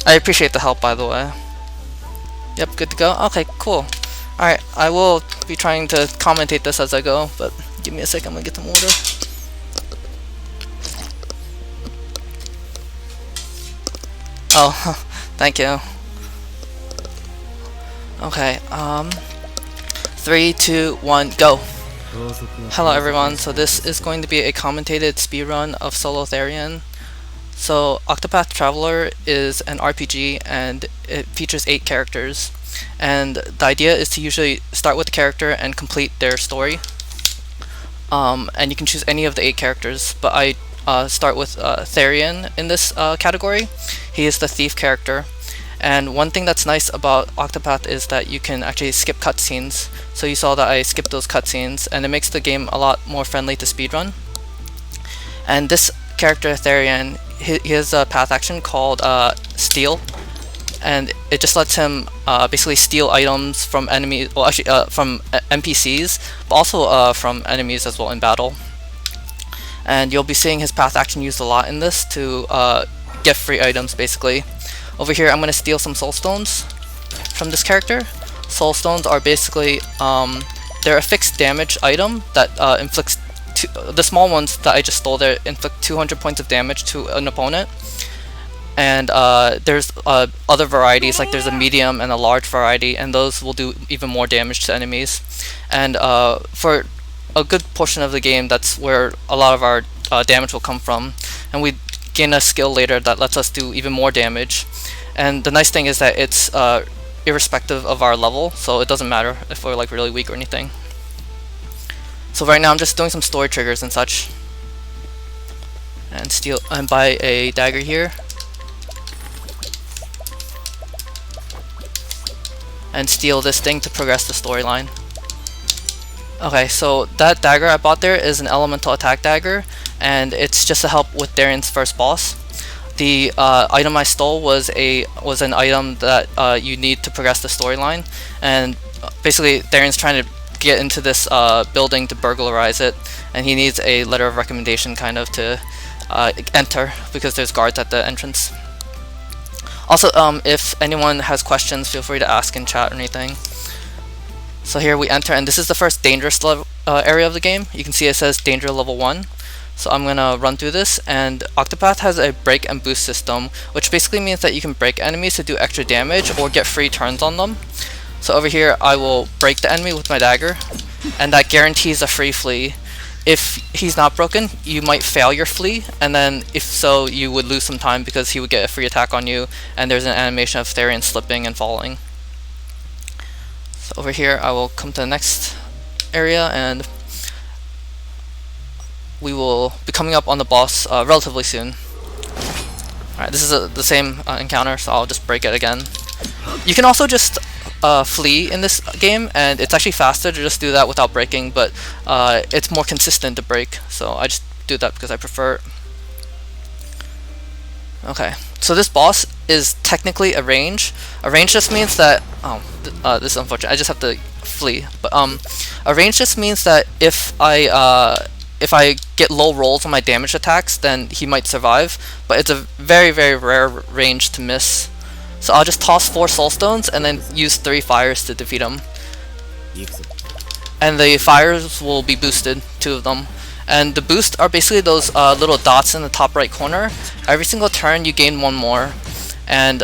I appreciate the help, by the way. Yep, good to go. Okay, cool. Alright, I will be trying to commentate this as I go, but give me a sec, I'm gonna get some water. Oh, thank you. Okay, 3, 2, 1, go! Hello everyone, so this is going to be a commentated speedrun of Solo Therion. So, Octopath Traveler is an RPG and it features 8 characters. And the idea is to usually start with the character and complete their story. And you can choose any of the 8 characters, but I start with Therion in this category. He is the thief character. And one thing that's nice about Octopath is that you can actually skip cutscenes. So you saw that I skipped those cutscenes, and it makes the game a lot more friendly to speedrun. And this character, Therion, he has a path action called Steal, and it just lets him basically steal items from enemies, well actually from NPCs, but also from enemies as well in battle. And you'll be seeing his path action used a lot in this to get free items basically. Over here I'm going to steal some soul stones from this character. Soul stones are basically, they're a fixed damage item that inflicts, the small ones that I just stole there inflict 200 points of damage to an opponent. And there's other varieties, like there's a medium and a large variety, and those will do even more damage to enemies. And for a good portion of the game, that's where a lot of our damage will come from. And we gain a skill later that lets us do even more damage. And the nice thing is that it's irrespective of our level, so it doesn't matter if we're like really weak or anything. So right now I'm just doing some story triggers and such. And steal and buy a dagger here. And steal this thing to progress the storyline. Okay, so that dagger I bought there is an elemental attack dagger, and it's just to help with Therion's first boss. The item I stole was an item that you need to progress the storyline, and basically Therion's trying to get into this building to burglarize it, and he needs a letter of recommendation kind of to enter because there's guards at the entrance. Also, if anyone has questions, feel free to ask in chat or anything. So here we enter, and this is the first dangerous area of the game. You can see it says danger level 1. So I'm gonna run through this, and Octopath has a break and boost system, which basically means that you can break enemies to do extra damage or get free turns on them. So over here I will break the enemy with my dagger, and that guarantees a free flee. If he's not broken, you might fail your flee, and then if so, you would lose some time because he would get a free attack on you, and there's an animation of Therion slipping and falling. So over here I will come to the next area, and we will be coming up on the boss relatively soon. Alright, this is the same encounter, so I'll just break it again. You can also just flee in this game, and it's actually faster to just do that without breaking, but it's more consistent to break, so I just do that because I prefer it. Okay, so this boss is technically a range. A range just means that, this is unfortunate, I just have to flee, but a range just means that if I get low rolls on my damage attacks, then he might survive, but it's a very, very rare range to miss. So I'll just toss 4 soul stones and then use 3 fires to defeat him. And the fires will be boosted, 2 of them. And the boosts are basically those little dots in the top right corner. Every single turn you gain 1 more, and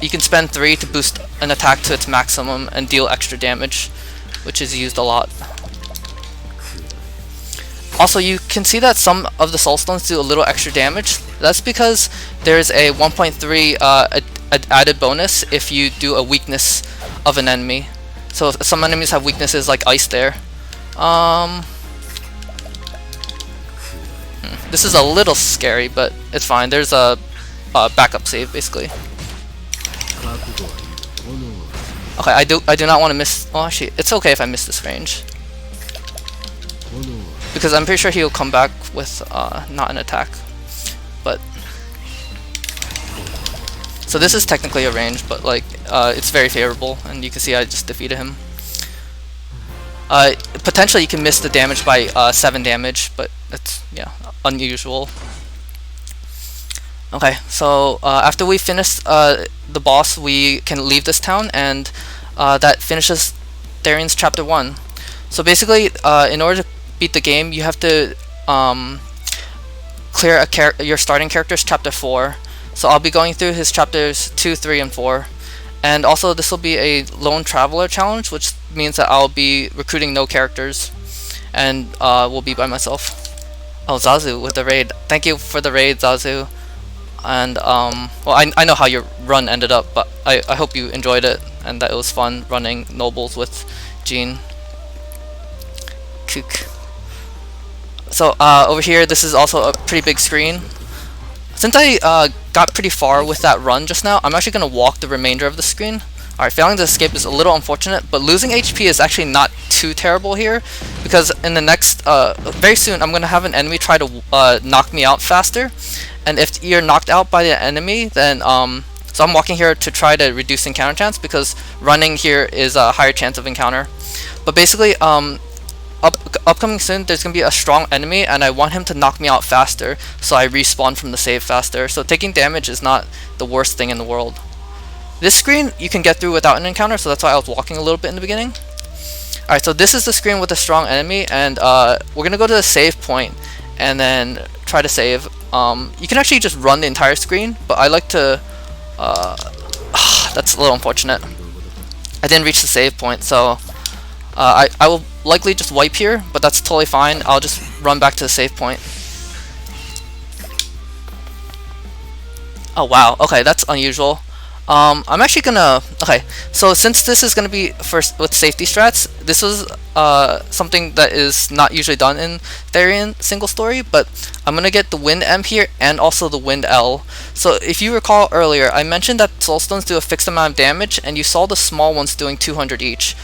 you can spend 3 to boost an attack to its maximum and deal extra damage, which is used a lot. Also, you can see that some of the soul stones do a little extra damage. That's because there's a 1.3 added bonus if you do a weakness of an enemy. So some enemies have weaknesses like ice there. This is a little scary, but it's fine. There's a backup save basically. Okay, I do not want to miss. Oh, actually, it's okay if I miss this range, because I'm pretty sure he'll come back with not an attack. But so this is technically a range, but like it's very favorable, and you can see I just defeated him. Potentially you can miss the damage by 7 damage, but that's, yeah, unusual. Okay, so after we finish the boss, we can leave this town, and that finishes Therion's chapter 1. So basically, in order to beat the game, you have to clear your starting character's chapter 4. So I'll be going through his chapters 2, 3, and 4. And also, this will be a lone traveler challenge, which means that I'll be recruiting no characters, and will be by myself. Oh, Zazu with the raid. Thank you for the raid, Zazu. And well, I know how your run ended up, but I hope you enjoyed it and that it was fun running nobles with Jean. Kook. So over here, this is also a pretty big screen. Since I got pretty far with that run just now, I'm actually going to walk the remainder of the screen. Alright, failing to escape is a little unfortunate, but losing HP is actually not too terrible here, because in the next, very soon, I'm going to have an enemy try to knock me out faster, and if you're knocked out by the enemy, then, so I'm walking here to try to reduce encounter chance, because running here is a higher chance of encounter. But basically, upcoming soon, there's going to be a strong enemy, and I want him to knock me out faster, so I respawn from the save faster. So taking damage is not the worst thing in the world. This screen you can get through without an encounter, so that's why I was walking a little bit in the beginning. Alright, so this is the screen with a strong enemy, and we're going to go to the save point, and then try to save. You can actually just run the entire screen, but I like to... that's a little unfortunate. I didn't reach the save point, so... I will likely just wipe here, but that's totally fine. I'll just run back to the save point. Oh wow, okay, that's unusual. I'm actually gonna... Okay, so since this is gonna be first with safety strats, this was something that is not usually done in Therion single story, but I'm gonna get the Wind M here and also the Wind L. So if you recall earlier, I mentioned that Soulstones do a fixed amount of damage, and you saw the small ones doing 200 each.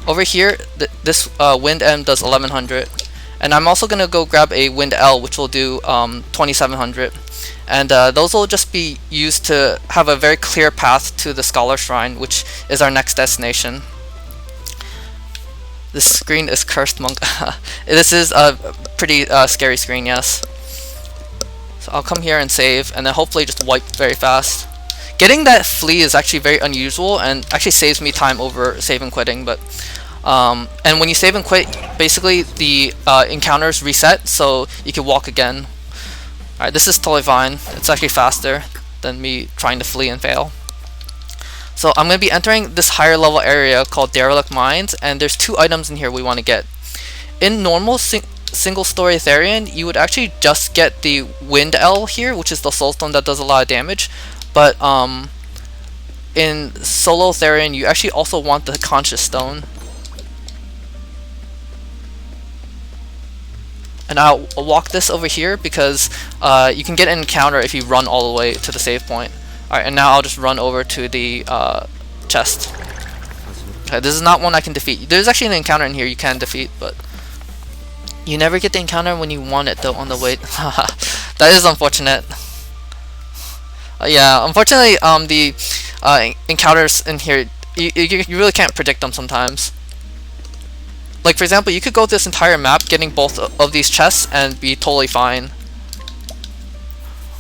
Over here, this Wind M does 1100, and I'm also gonna go grab a Wind L, which will do 2700. And those will just be used to have a very clear path to the Scholar Shrine, which is our next destination. This screen is Cursed Monk. This is a pretty scary screen, yes. So I'll come here and save, and then hopefully just wipe very fast. Getting that flea is actually very unusual, and actually saves me time over save and quitting. But and when you save and quit, basically the encounters reset, so you can walk again. Alright, this is totally fine. It's actually faster than me trying to flee and fail. So I'm going to be entering this higher level area called Derelict Mines, and there's 2 items in here we want to get. In normal single story Therion, you would actually just get the Wind L here, which is the soulstone that does a lot of damage. But in solo Therion, you actually also want the Conscious Stone. And I'll walk this over here because you can get an encounter if you run all the way to the save point. Alright, and now I'll just run over to the chest. Okay, this is not one I can defeat. There's actually an encounter in here you can defeat, but you never get the encounter when you want it though on the way. That is unfortunate. Yeah, unfortunately, the encounters in here, you really can't predict them sometimes. Like, for example, you could go this entire map getting both of these chests and be totally fine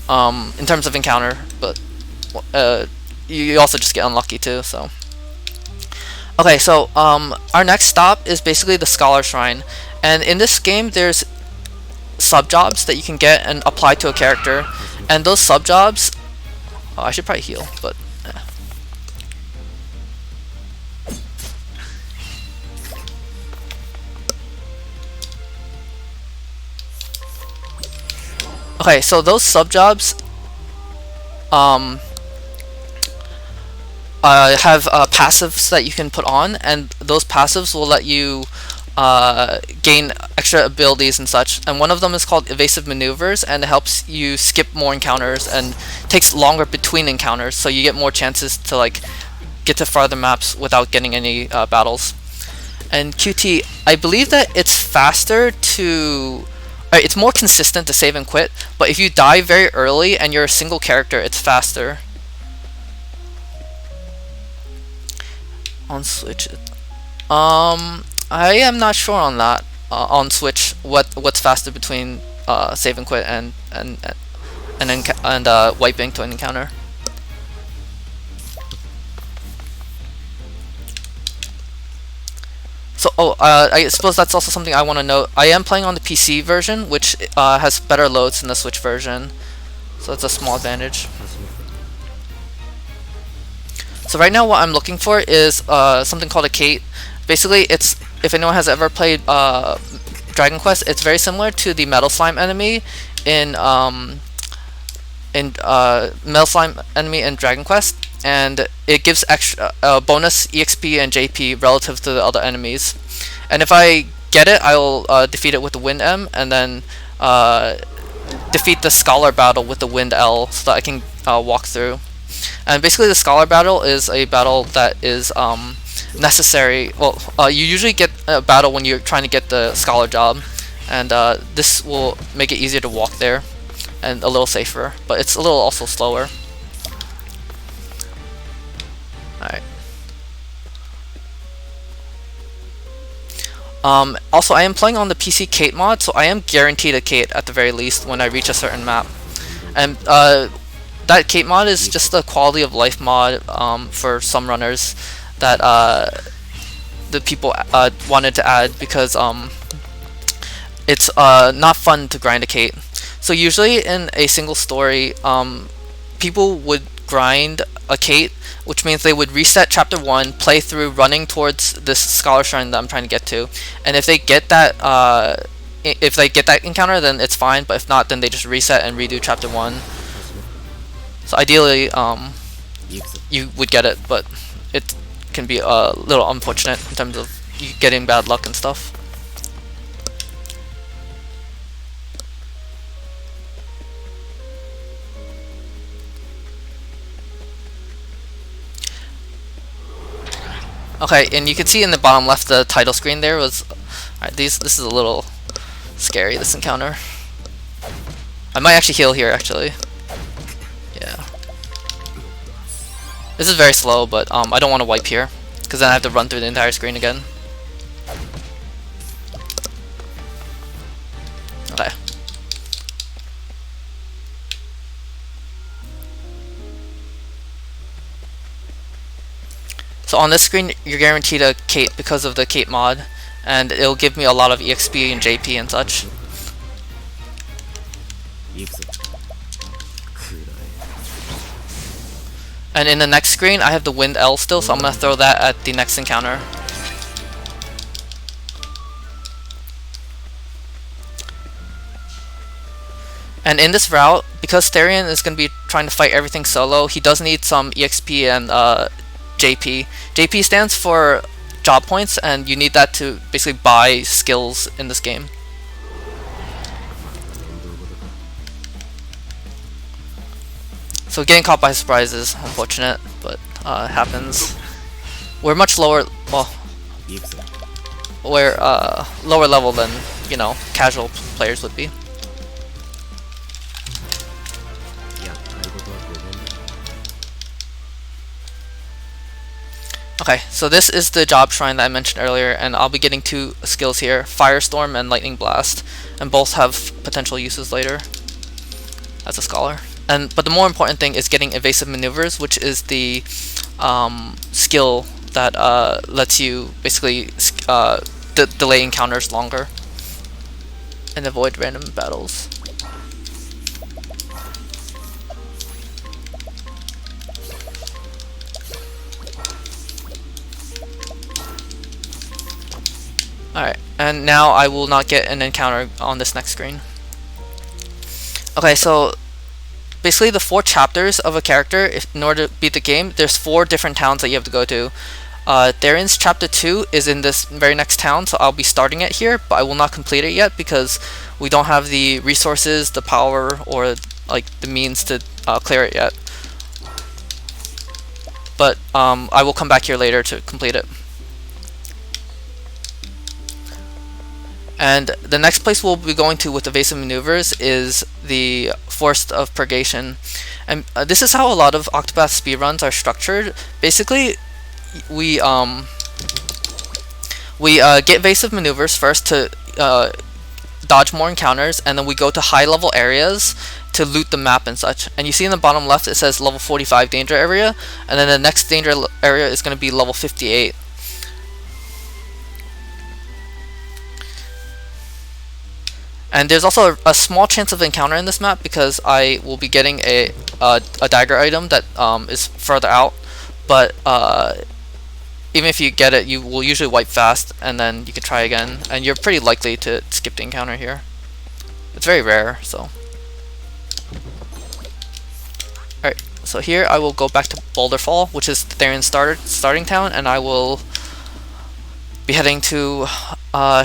in terms of encounter, but you also just get unlucky too, so. Okay, so our next stop is basically the Scholar Shrine, and in this game there's sub-jobs that you can get and apply to a character, and those sub-jobs... Oh, I should probably heal, but... Okay, so those sub-jobs have passives that you can put on, and those passives will let you gain extra abilities and such. And one of them is called Evasive Maneuvers, and it helps you skip more encounters and takes longer between encounters, so you get more chances to like get to farther maps without getting any battles. And QT, I believe that it's faster to... it's more consistent to save and quit, but if you die very early and you're a single character, it's faster. On Switch, I am not sure on that. On Switch, what's faster between save and quit and wiping to an encounter. So, I suppose that's also something I want to note. I am playing on the PC version, which has better loads than the Switch version, so it's a small advantage. So right now what I'm looking for is something called a Cait. Basically, it's, if anyone has ever played Dragon Quest, it's very similar to the Metal Slime enemy in Metal Slime enemy in Dragon Quest, and it gives extra bonus EXP and JP relative to the other enemies. And if I get it, I'll defeat it with the Wind M, and then defeat the Scholar battle with the Wind L, so that I can walk through. And basically, the Scholar battle is a battle that is necessary. Well, you usually get a battle when you're trying to get the Scholar job, and this will make it easier to walk there and a little safer, but it's a little also slower. Alright. Also, I am playing on the PC Cait mod, so I am guaranteed a Cait at the very least when I reach a certain map. And that Cait mod is just a quality of life mod for some runners that the people wanted to add, because it's not fun to grind a Cait. So usually in a single story, people would grind a Cait, which means they would reset chapter 1, play through running towards this Scholar Shrine that I'm trying to get to, and if they get that encounter, then it's fine, but if not, then they just reset and redo chapter 1. So ideally, you would get it, but it can be a little unfortunate in terms of you getting bad luck and stuff. Okay, and you can see in the bottom left the title screen there was... Alright, this is a little scary, this encounter. I might actually heal here, actually. Yeah. This is very slow, but I don't want to wipe here, because then I have to run through the entire screen again. Okay. So on this screen, you're guaranteed a Cait because of the Cait mod, and it'll give me a lot of EXP and JP and such. And in the next screen, I have the Wind L still, so I'm going to throw that at the next encounter. And in this route, because Therion is going to be trying to fight everything solo, he does need some EXP and JP. JP stands for job points, and you need that to basically buy skills in this game. So getting caught by surprise is unfortunate, but it happens. We're much lower, well, we're lower level than, you know, casual players would be. Okay, so this is the job shrine that I mentioned earlier, and I'll be getting two skills here, Firestorm and Lightning Blast, and both have potential uses later as a scholar. But the more important thing is getting Evasive Maneuvers, which is the skill that lets you basically delay encounters longer and avoid random battles. Alright, and now I will not get an encounter on this next screen. Okay, so basically the 4 chapters of a character, in order to beat the game, there's 4 different towns that you have to go to. Therion's chapter 2 is in this very next town, so I'll be starting it here, but I will not complete it yet because we don't have the resources, the power, or like the means to clear it yet. But I will come back here later to complete it. And the next place we'll be going to with Evasive Maneuvers is the Forest of Purgation. And this is how a lot of Octopath speedruns are structured. Basically, we get Evasive Maneuvers first to dodge more encounters, and then we go to high level areas to loot the map and such. And you see in the bottom left it says level 45 danger area, and then the next danger area is going to be level 58. And there's also a small chance of encounter in this map because I will be getting a dagger item that is further out, but even if you get it, you will usually wipe fast, and then you can try again, and you're pretty likely to skip the encounter here. It's very rare, so. Alright, so here I will go back to Boulder Fall, which is Therion's starting town, and I will be heading to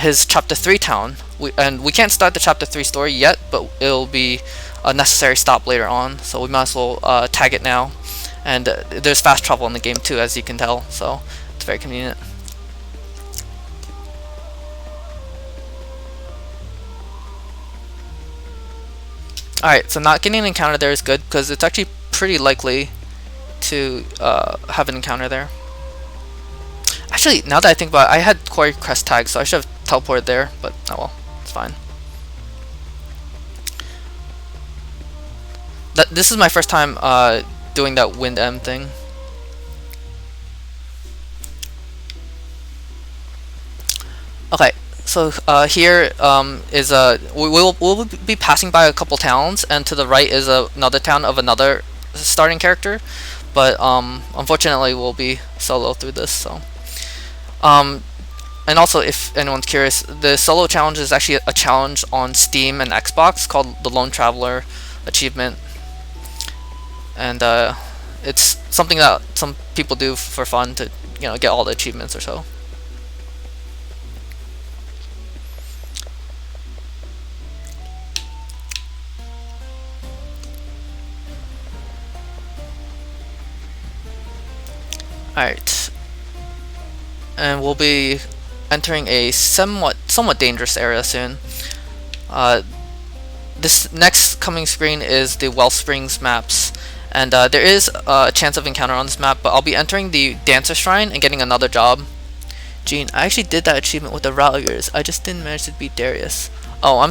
his Chapter 3 town. We can't start the Chapter 3 story yet, but it'll be a necessary stop later on, so we might as well tag it now. And there's fast travel in the game too, as you can tell, so it's very convenient. Alright, so not getting an encounter there is good, because it's actually pretty likely to have an encounter there. Actually, now that I think about it, I had Quarry Crest tagged, so I should have teleported there, but oh well, it's fine. This is my first time doing that Wind M thing. Okay, so here is we'll be passing by a couple towns, and to the right is another town of another starting character, but unfortunately we'll be solo through this. So and also, if anyone's curious, the solo challenge is actually a challenge on Steam and Xbox called the Lone Traveler achievement, and it's something that some people do for fun to, you know, get all the achievements or so. Alright, and we'll be entering a somewhat dangerous area soon. This next coming screen is the Wellsprings maps, and there is a chance of encounter on this map, but I'll be entering the Dancer Shrine and getting another job. Gene, I actually did that achievement with the Routers. I just didn't manage to beat Darius. Oh, I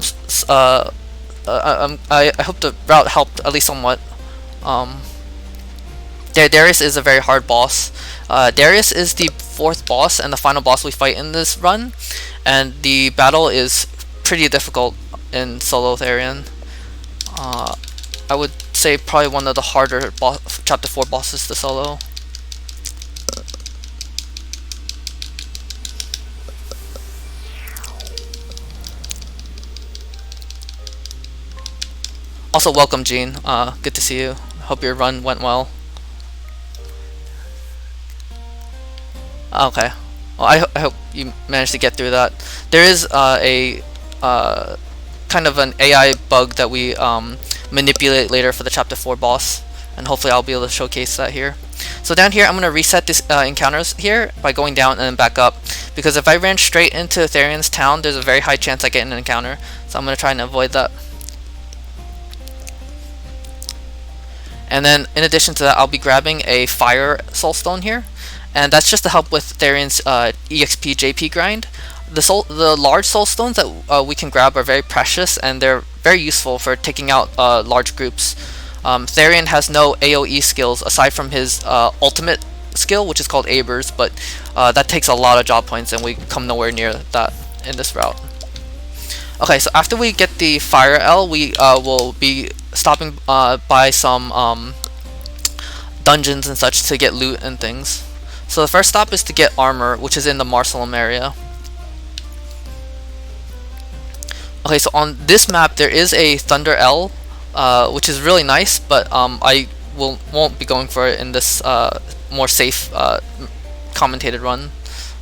hope the route helped at least somewhat. Darius is a very hard boss. Darius is the 4th boss and the final boss we fight in this run, and the battle is pretty difficult in solo Therion. I would say probably one of the harder Chapter 4 bosses to solo. Also, welcome, Gene. Good to see you. Hope your run went well. Okay. Well, I hope you managed to get through that. There is a kind of an AI bug that we manipulate later for the Chapter 4 boss, and hopefully I'll be able to showcase that here. So down here, I'm going to reset this encounters here by going down and then back up, because if I ran straight into Therion's town, there's a very high chance I get an encounter, so I'm going to try and avoid that. And then in addition to that, I'll be grabbing a Fire Soulstone here, and that's just to help with Therion's EXP JP grind. The large soulstones that we can grab are very precious, and they're very useful for taking out large groups. Therion has no AoE skills aside from his ultimate skill, which is called Abers, but that takes a lot of job points, and we come nowhere near that in this route. Okay, so after we get the Fire L, we will be stopping by some dungeons and such to get loot and things. So the first stop is to get armor, which is in the Marcelum area. Okay, so on this map there is a Thunder L, which is really nice, but I won't be going for it in this more safe commentated run.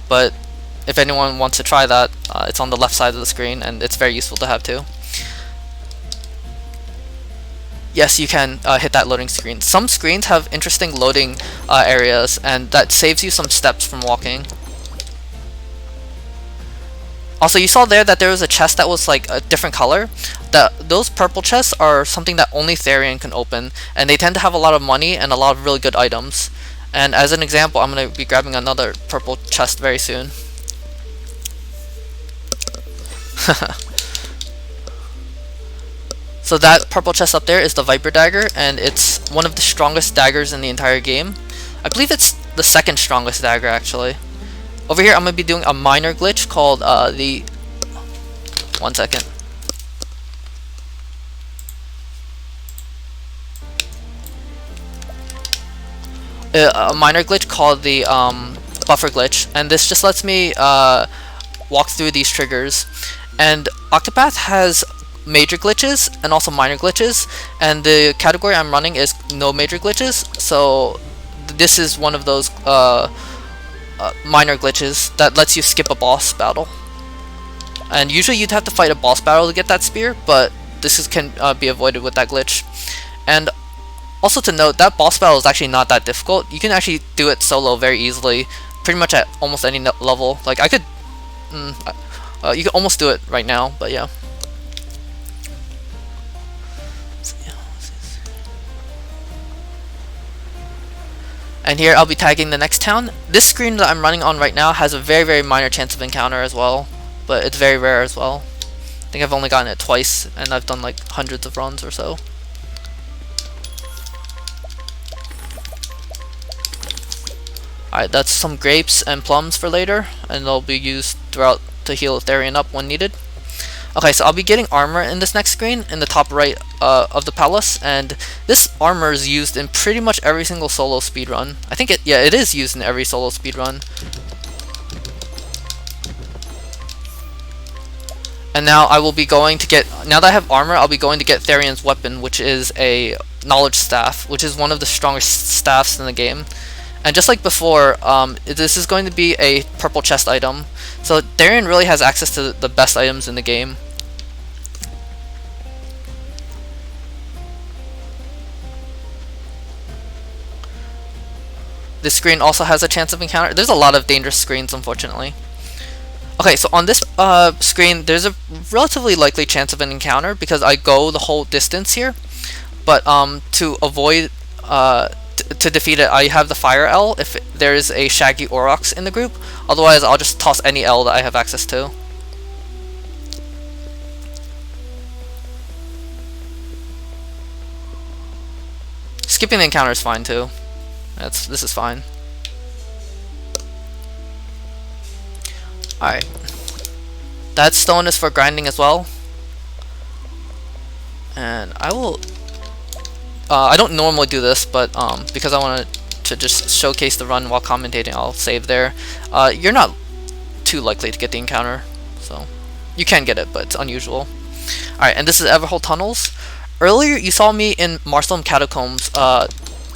But if anyone wants to try that, it's on the left side of the screen, and it's very useful to have too. Yes, you can hit that loading screen. Some screens have interesting loading areas, and that saves you some steps from walking. Also, you saw there that there was a chest that was like a different color. Those purple chests are something that only Therion can open, and they tend to have a lot of money and a lot of really good items. And as an example, I'm going to be grabbing another purple chest very soon. So that purple chest up there is the Viper Dagger, and it's one of the strongest daggers in the entire game. I believe it's the second strongest dagger, actually. Over here, I'm going to be doing a minor glitch called the... One second. A minor glitch called the buffer glitch, and this just lets me walk through these triggers. And Octopath has major glitches and also minor glitches, and the category I'm running is no major glitches, so this is one of those minor glitches that lets you skip a boss battle. And usually you'd have to fight a boss battle to get that spear, but this can be avoided with that glitch. And also to note, that boss battle is actually not that difficult. You can actually do it solo very easily, pretty much at almost any level. Like I could, you can almost do it right now, but yeah. And here I'll be tagging the next town. This screen that I'm running on right now has a very minor chance of encounter as well, but it's very rare as well. I think I've only gotten it twice, and I've done like hundreds of runs or so. Alright, that's some grapes and plums for later, and they'll be used throughout to heal Therion up when needed. Okay, so I'll be getting armor in this next screen in the top right of the palace, and this armor is used in pretty much every single solo speedrun. I think it is used in every solo speedrun. And now I will be going to get, now that I have armor, I'll be going to get Therion's weapon, which is a knowledge staff, which is one of the strongest staffs in the game. And just like before, this is going to be a purple chest item. So Therion really has access to the best items in the game. This screen also has a chance of encounter. There's a lot of dangerous screens, unfortunately. Okay, so on this screen, there's a relatively likely chance of an encounter because I go the whole distance here. But to avoid... to defeat it, I have the fire L if there is a shaggy Aurochs in the group. Otherwise, I'll just toss any L that I have access to. Skipping the encounter is fine too. This is fine. Alright. That stone is for grinding as well. And I will... I don't normally do this, but because I want to just showcase the run while commentating, I'll save there. You're not too likely to get the encounter, so you can get it, but it's unusual. Alright, and this is Everhold Tunnels. Earlier, you saw me in Marcelm Catacombs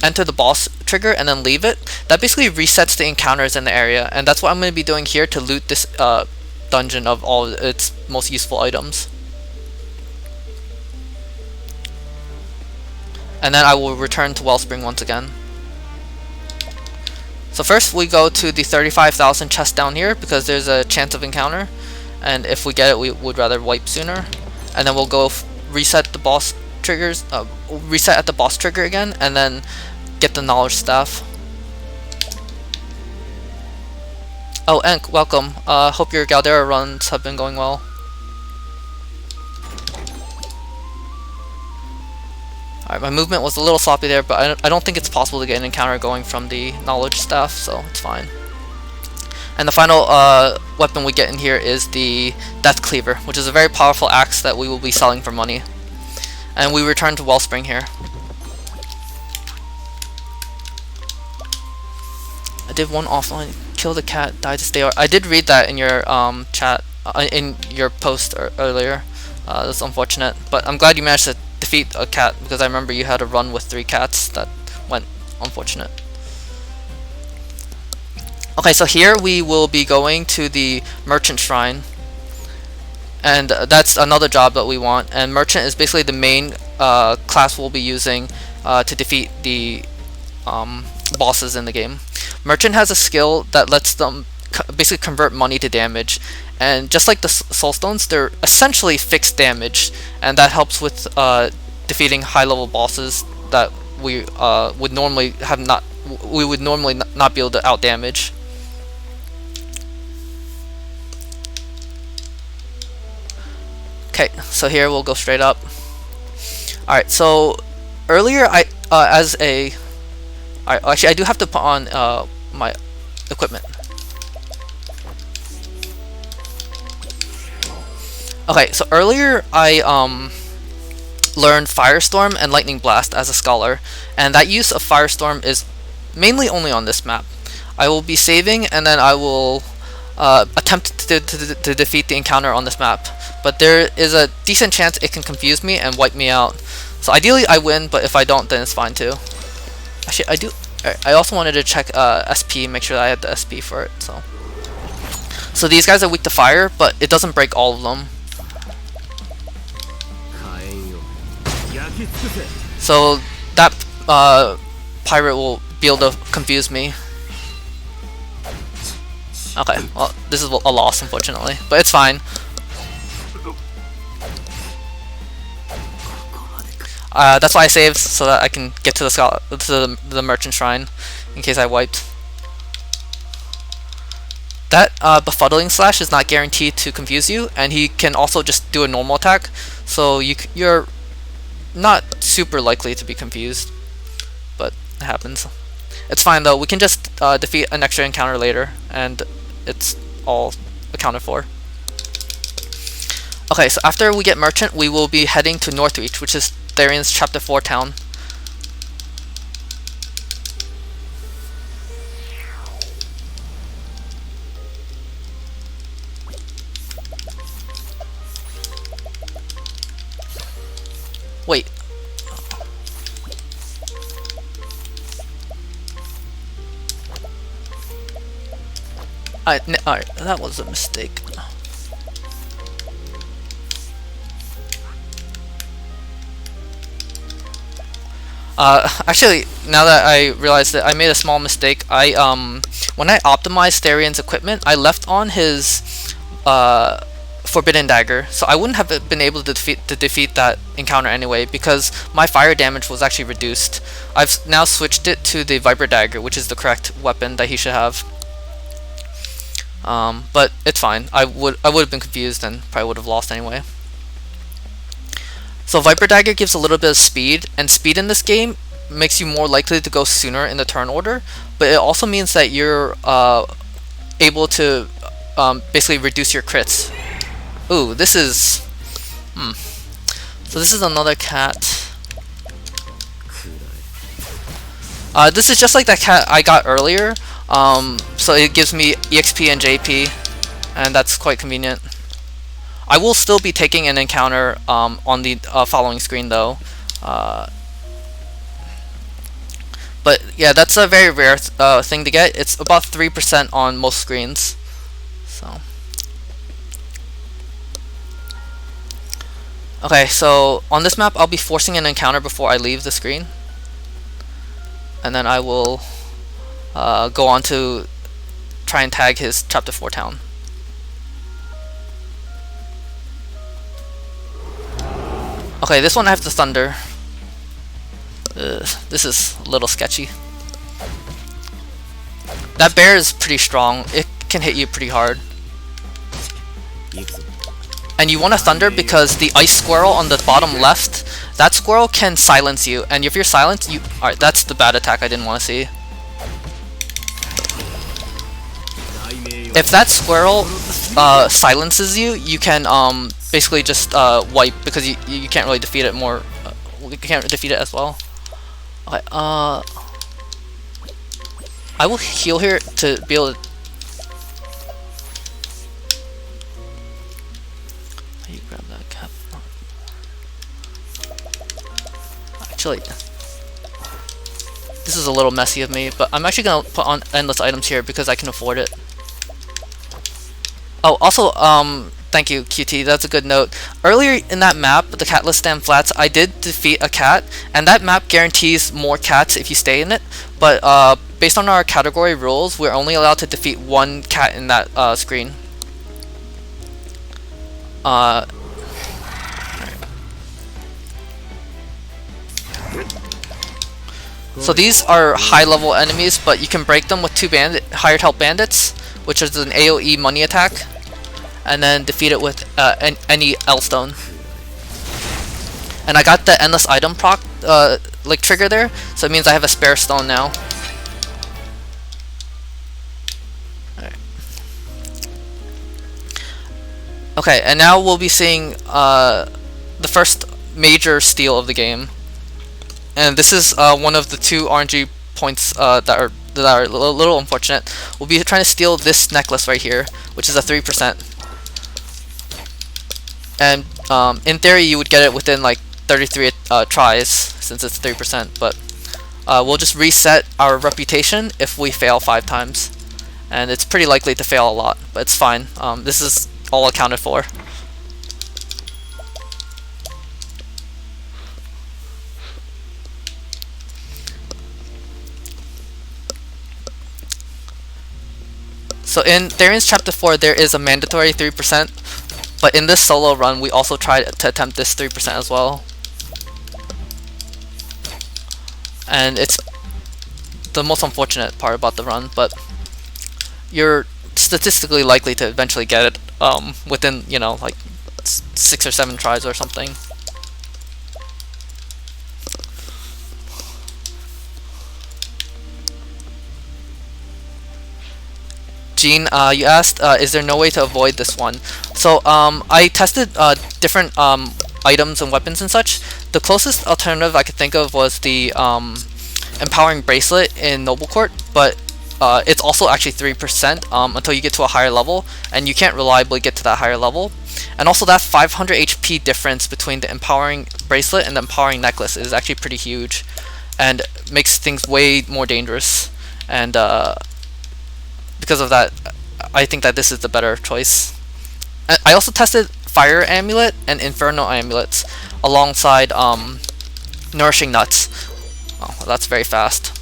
enter the boss trigger and then leave it. That basically resets the encounters in the area, and that's what I'm going to be doing here to loot this dungeon of all its most useful items. And then I will return to Wellspring once again. So first we go to the 35,000 chest down here because there's a chance of encounter, and if we get it we would rather wipe sooner. And then we'll go reset the boss triggers, reset at the boss trigger again, and then get the knowledge staff. Oh, Enk, welcome. Hope your Galdera runs have been going well. Alright, my movement was a little sloppy there, but I don't think it's possible to get an encounter going from the knowledge staff, so it's fine. And the final weapon we get in here is the Death Cleaver, which is a very powerful axe that we will be selling for money. And we return to Wellspring here. I did one offline, kill the cat, die to stay. I did read that in your chat, in your post earlier. That's unfortunate, but I'm glad you managed to defeat a cat, because I remember you had a run with 3 cats that went unfortunate. Okay, so here we will be going to the Merchant Shrine, and that's another job that we want, and Merchant is basically the main class we'll be using to defeat the bosses in the game. Merchant has a skill that lets them basically convert money to damage, and just like the soul stones, they're essentially fixed damage, and that helps with defeating high level bosses that we would normally not be able to out damage. Okay, so here we'll go straight up. Alright, so earlier actually I do have to put on my equipment. Okay, so earlier I learned Firestorm and Lightning Blast as a scholar, and that use of Firestorm is mainly only on this map. I will be saving and then I will attempt to defeat the encounter on this map, but there is a decent chance it can confuse me and wipe me out. So ideally I win, but if I don't, then it's fine too. Actually, I also wanted to check SP, make sure that I had the SP for it. So these guys are weak to fire, but it doesn't break all of them. So that pirate will be able to confuse me. Okay, well, this is a loss, unfortunately, but it's fine. That's why I saved, so that I can get to the merchant shrine in case I wiped. That befuddling slash is not guaranteed to confuse you, and he can also just do a normal attack, so you're not super likely to be confused, but it happens. It's fine though, we can just defeat an extra encounter later, and it's all accounted for. Okay, so after we get Merchant, we will be heading to Northreach, which is Therion's Chapter 4 town. Wait. Alright, that was a mistake. Actually, now that I realized that I made a small mistake, when I optimized Therion's equipment, I left on his Forbidden Dagger, so I wouldn't have been able to defeat that encounter anyway, because my fire damage was actually reduced. I've now switched it to the Viper Dagger, which is the correct weapon that he should have. But it's fine. I would have been confused and probably would have lost anyway. So Viper Dagger gives a little bit of speed, and speed in this game makes you more likely to go sooner in the turn order, but it also means that you're able to basically reduce your crits. Ooh, this is... So this is another cat. This is just like that cat I got earlier, so it gives me EXP and JP, and that's quite convenient. I will still be taking an encounter on the following screen though. But yeah, that's a very rare thing to get. It's about 3% on most screens. So okay, so on this map I'll be forcing an encounter before I leave the screen, and then I will go on to try and tag his Chapter 4 town. Okay, this one I have to thunder. This is a little sketchy. That bear is pretty strong. It can hit you pretty hard. And you want to thunder because the ice squirrel on the bottom left, that squirrel can silence you. And if you're silenced, alright, that's the bad attack I didn't want to see. If that squirrel silences you, you can basically just wipe, because you can't really defeat it more. You can't defeat it as well. Okay, I will heal here to be able to. You grab that cap. Actually, this is a little messy of me, but I'm actually gonna put on endless items here because I can afford it. Oh, also, thank you, QT, that's a good note. Earlier in that map, the Catless Stand Flats, I did defeat a cat, and that map guarantees more cats if you stay in it, but based on our category rules, we're only allowed to defeat one cat in that screen. So these are high-level enemies, but you can break them with two hired help bandits, which is an AoE money attack, and then defeat it with any L stone. And I got the endless item proc like trigger there, so it means I have a spare stone now. Okay, and now we'll be seeing the first major steal of the game, and this is one of the 2 RNG points that are a little unfortunate. We'll be trying to steal this necklace right here, which is a 3%, and in theory you would get it within like 33 tries since it's 3%, but we'll just reset our reputation if we fail 5 times, and it's pretty likely to fail a lot, but it's fine. This is all accounted for. So in Therion's Chapter 4 there is a mandatory 3%, but in this solo run we also tried to attempt this 3% as well. And it's the most unfortunate part about the run, but you're statistically likely to eventually get it within, you know, like 6 or 7 tries or something. Gene, you asked, is there no way to avoid this one? So I tested different items and weapons and such. The closest alternative I could think of was the empowering bracelet in Noble Court, but it's also actually 3% until you get to a higher level, and you can't reliably get to that higher level. And also that 500 HP difference between the empowering bracelet and the empowering necklace is actually pretty huge, and makes things way more dangerous. And because of that, I think that this is the better choice. I also tested Fire Amulet and Inferno Amulets alongside Nourishing Nuts. Oh, well, that's very fast.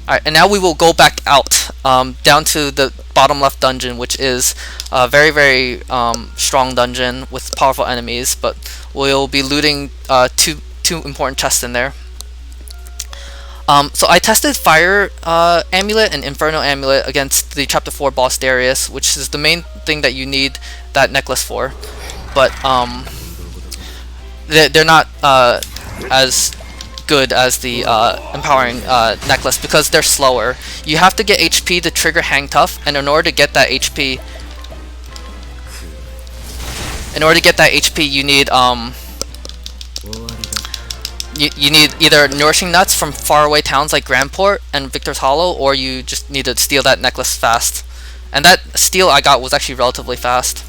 Alright, and now we will go back out down to the bottom left dungeon, which is a very, very strong dungeon with powerful enemies, but we'll be looting two important chests in there. So I tested Fire Amulet and Inferno Amulet against the Chapter 4 boss Darius, which is the main thing that you need that necklace for, but they're not as good as the empowering necklace because they're slower. You have to get HP to trigger Hang Tough, and in order to get that HP, you need you need either Nourishing Nuts from faraway towns like Grandport and Victor's Hollow, or you just need to steal that necklace fast. And that steal I got was actually relatively fast.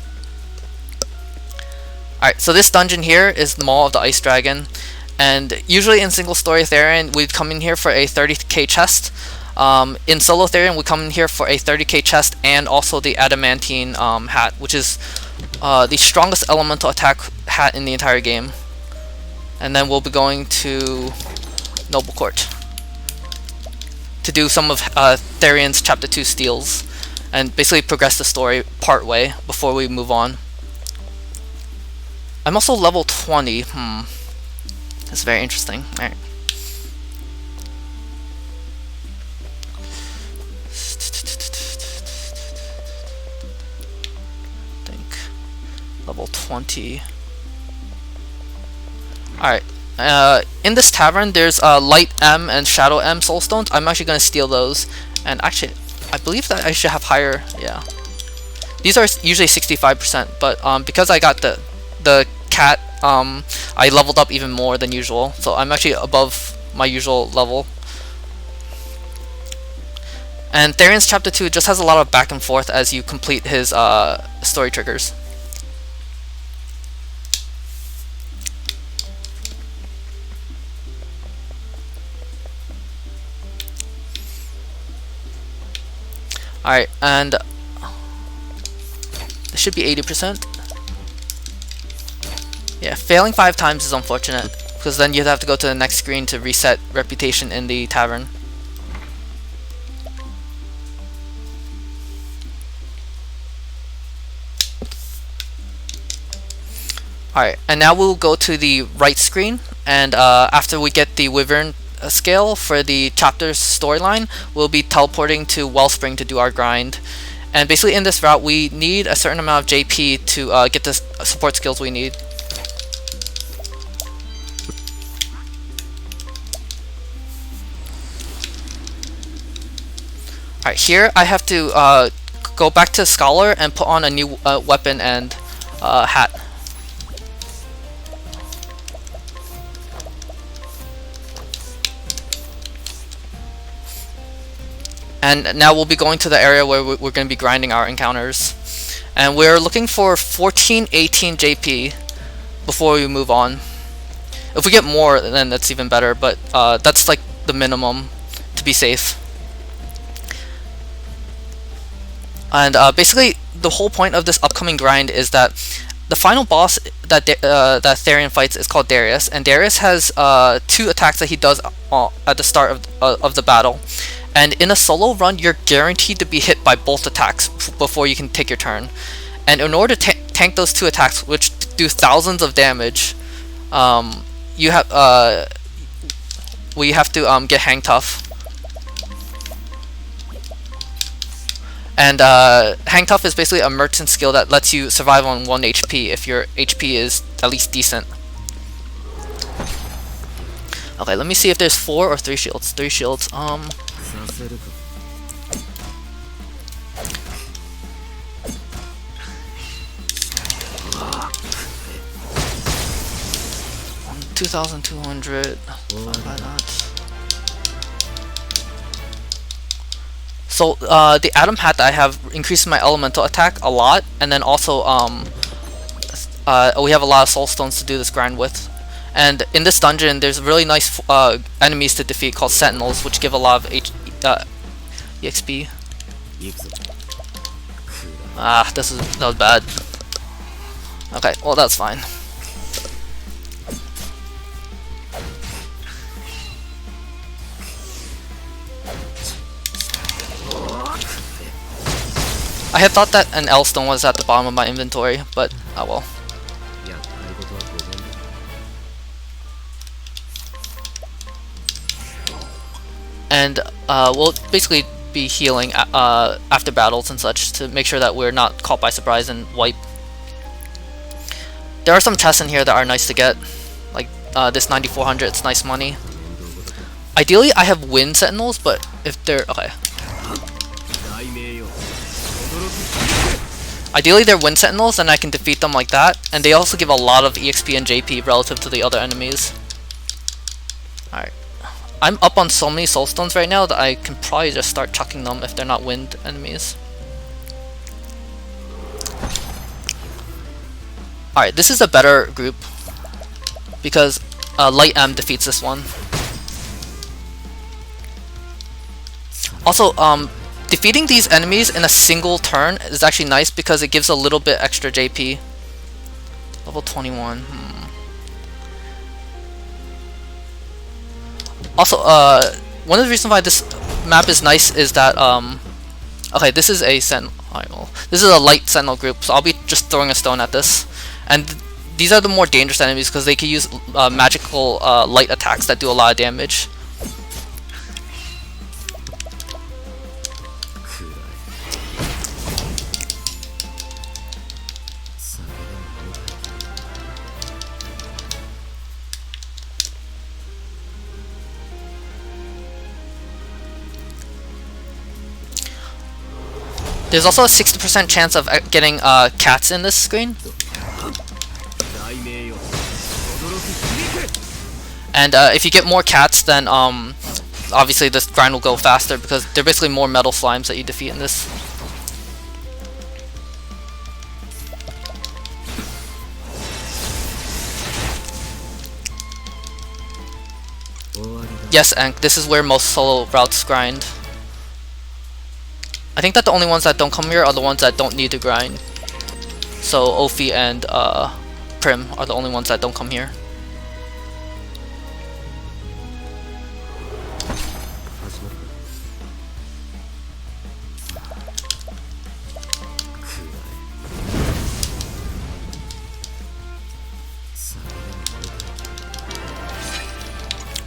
Alright, so this dungeon here is the Maw of the Ice Dragon. And usually in single story Therion, we'd come in here for a 30k chest. In solo Therion, we come in here for a 30k chest and also the adamantine hat, which is the strongest elemental attack hat in the entire game. And then we'll be going to Noble Court to do some of Therion's Chapter 2 steals and basically progress the story part way before we move on. I'm also level 20. That's very interesting. Alright. Think level 20. Alright, in this tavern there's Light M and Shadow M soulstones. I'm actually going to steal those, and actually I believe that I should have higher, yeah. These are usually 65%, but because I got the cat, I leveled up even more than usual, so I'm actually above my usual level. And Therion's Chapter 2 just has a lot of back and forth as you complete his story triggers. Alright, and this should be 80%. Yeah, failing 5 times is unfortunate, because then you'd have to go to the next screen to reset reputation in the tavern. Alright, and now we'll go to the right screen, and after we get the Wyvern scale for the chapter's storyline, we'll be teleporting to Wellspring to do our grind. And basically in this route we need a certain amount of JP to get the support skills we need. Alright, here I have to go back to Scholar and put on a new weapon and hat. And now we'll be going to the area where we're going to be grinding our encounters. And we're looking for 1418 JP before we move on. If we get more, then that's even better, but that's like the minimum to be safe. And basically, the whole point of this upcoming grind is that the final boss that that Therion fights is called Darius, and Darius has 2 attacks that he does at the start of the battle. And in a solo run, you're guaranteed to be hit by both attacks before you can take your turn. And in order to tank those 2 attacks, which do thousands of damage, you have to get Hang Tough. And Hang Tough is basically a merchant skill that lets you survive on 1 HP if your HP is at least decent. Okay, let me see if there's 4 or 3 shields. 3 shields. 2,200. So the Atom Hat that I have increases my elemental attack a lot, and then also we have a lot of soul stones to do this grind with. And in this dungeon, there's really nice enemies to defeat called Sentinels, which give a lot of EXP. Ah, that was bad. Okay, well that's fine. I had thought that an L stone was at the bottom of my inventory, but oh well. And we'll basically be healing after battles and such to make sure that we're not caught by surprise and wipe. There are some chests in here that are nice to get, like this 9400, it's nice money. Ideally I have Wind Sentinels, but if they're okay. Ideally they're Wind Sentinels and I can defeat them like that, and they also give a lot of EXP and JP relative to the other enemies. Alright. I'm up on so many soul stones right now that I can probably just start chucking them if they're not wind enemies. Alright, this is a better group because Light M defeats this one. Also, defeating these enemies in a single turn is actually nice because it gives a little bit extra JP. Level 21. Also, one of the reasons why this map is nice is that, okay, this is a sentinel. Alright, well, this is a light sentinel group, so I'll be just throwing a stone at this. And these are the more dangerous enemies because they can use magical light attacks that do a lot of damage. There's also a 60% chance of getting cats in this screen. And if you get more cats, then obviously this grind will go faster because they're basically more metal slimes that you defeat in this. Yes, and this is where most solo routes grind. I think that the only ones that don't come here are the ones that don't need to grind. So Ophi and Prim are the only ones that don't come here.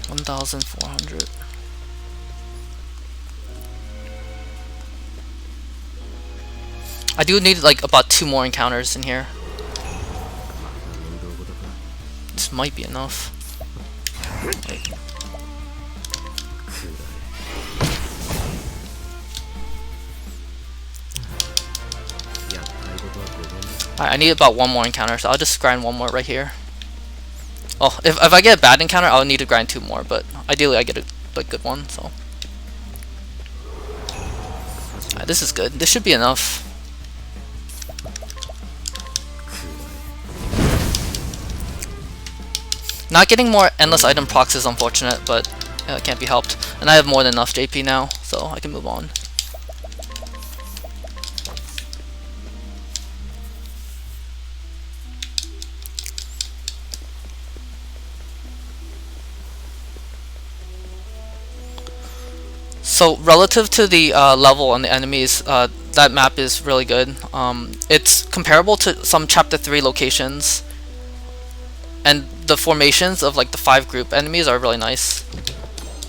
$1,400. I do need like about 2 more encounters in here. This might be enough. Wait. Alright, I need about one more encounter, so I'll just grind one more right here. Well, if I get a bad encounter, I'll need to grind 2 more, but ideally I get a good one, so. Alright, this is good. This should be enough. Not getting more endless item procs is unfortunate, but it can't be helped. And I have more than enough JP now, so I can move on. So relative to the level and the enemies, that map is really good. It's comparable to some Chapter 3 locations, and the formations of like the 5 group enemies are really nice,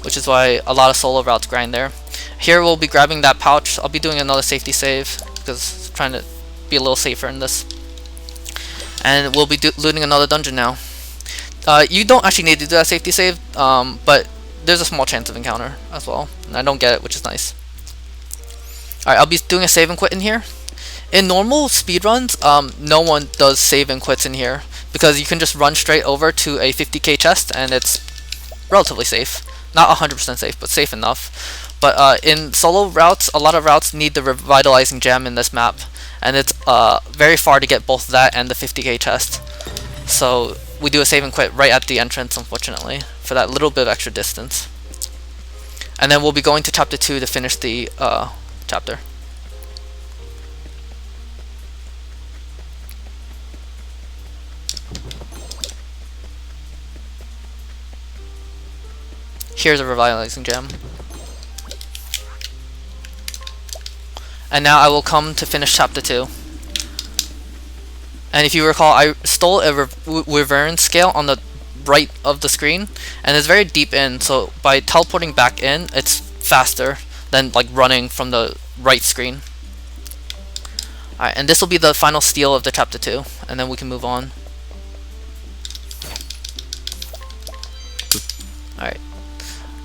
which is why a lot of solo routes grind there. Here we'll be grabbing that pouch. I'll be doing another safety save because I'm trying to be a little safer in this, and we'll be looting another dungeon now. You don't actually need to do that safety save, but there's a small chance of encounter as well, and I don't get it, which is nice. Alright, I'll be doing a save and quit in here. In normal speedruns, no one does save and quits in here, because you can just run straight over to a 50k chest, and it's relatively safe. Not 100% safe, but safe enough. But in solo routes, a lot of routes need the revitalizing gem in this map, and it's very far to get both that and the 50k chest. So we do a save and quit right at the entrance, unfortunately, for that little bit of extra distance. And then we'll be going to chapter 2 to finish the chapter. Here's a revitalizing gem. And now I will come to finish chapter 2. And if you recall, I stole a Wyvern scale on the right of the screen, and it's very deep in, so by teleporting back in, it's faster than like running from the right screen. Alright, and this will be the final steal of the chapter 2, and then we can move on. Alright.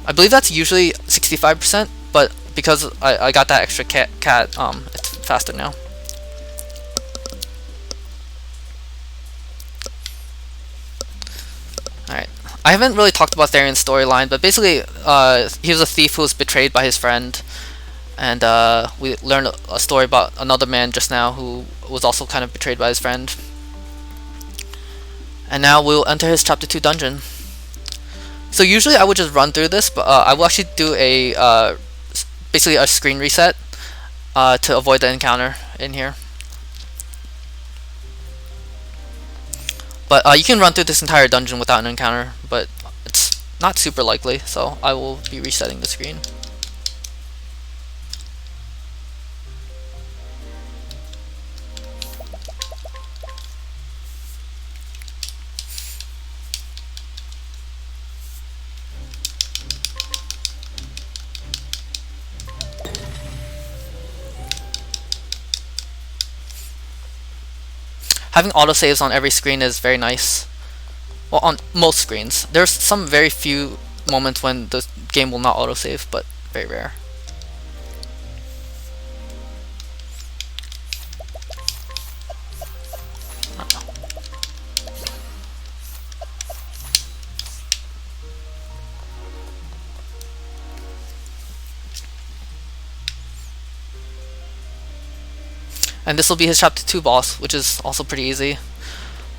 I believe that's usually 65%, but because I got that extra cat, it's faster now. Alright. I haven't really talked about Therion's storyline, but basically, he was a thief who was betrayed by his friend, and we learned a story about another man just now who was also kind of betrayed by his friend. And now we'll enter his chapter 2 dungeon. So usually I would just run through this, but I will actually do a basically a screen reset to avoid the encounter in here. But you can run through this entire dungeon without an encounter, but it's not super likely, so I will be resetting the screen. Having autosaves on every screen is very nice. Well, on most screens. There's some very few moments when the game will not autosave, but very rare. And this will be his chapter 2 boss, which is also pretty easy.